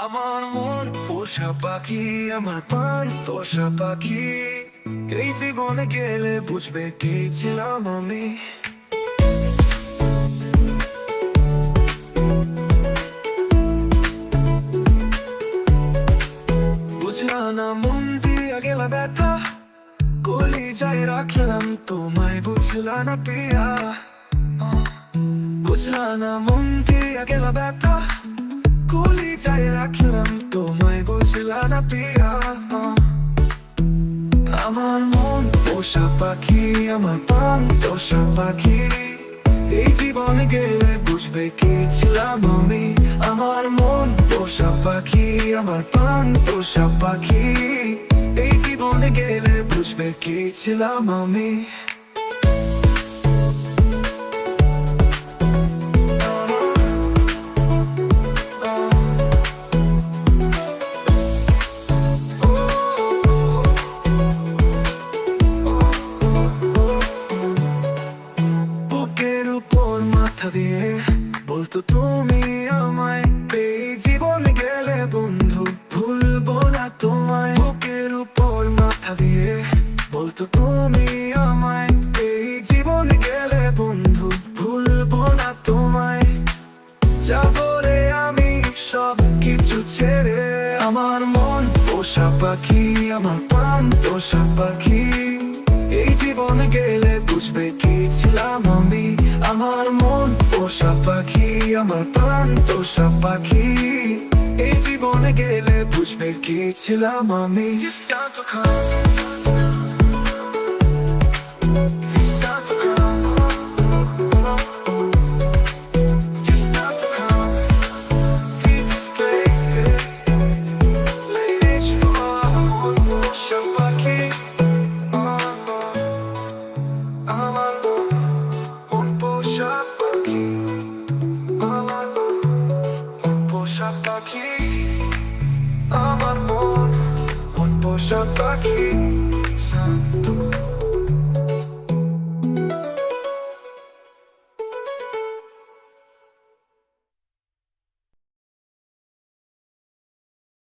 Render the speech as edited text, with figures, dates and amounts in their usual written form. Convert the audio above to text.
আমার মন পোষা পাখি, আমার প্রাণ পোষা পাখি। এই জীবনে গেলে বুঝবে কে ছিলাম আমি। বুঝলা না মন দিয়া গেলা ব্যথা, কলিজায় রাখলাম তোমায়, বুঝলা না পিয়া। বুঝলা না মন দিয়া গেলা ব্যথা, কলিজায় রাখলাম তোমায়, বুঝলা না পিয়া। আমার মন পোষা পাখি, আমার প্রাণ পোষা পাখি। এই জীবনে গেলে বুঝবে কে ছিলাম আমি। আমার মন পোষা পাখি, আমার প্রাণ পোষা পাখি। এই জীবনে গেলে বুঝবে কে ছিলাম আমি। বুকের উপর মাথা দিয়ে বলতো তুমি আমায়, এই জীবনে গেলে বন্ধু ভুলবো না তোমায়। বুকের উপর মাথা দিয়ে বলতো তুমি আমায়, এই জীবনে গেলে বন্ধু ভুলবো না তোমায়। যাবো রে আমি সব কিছু ছেড়ে, আমার মন পোষা পাখি, আমার প্রাণ পোষা পাখি। এই জীবনে গেলে বুঝবে কি ছিলাম আমি। আমার মন পোষা পাখি, আমার প্রাণ পোষা পাখি। এই জীবনে গেলে বুঝবে কি ছিলাম আমি। Just time to come. Just time to come. Just time to come. Leave this place, yeah. Late for আমার পোষা পাখি। আমার মন পোষা পাখি, আমার মন পোষা পাখি। আমার মন পোষা পাখি।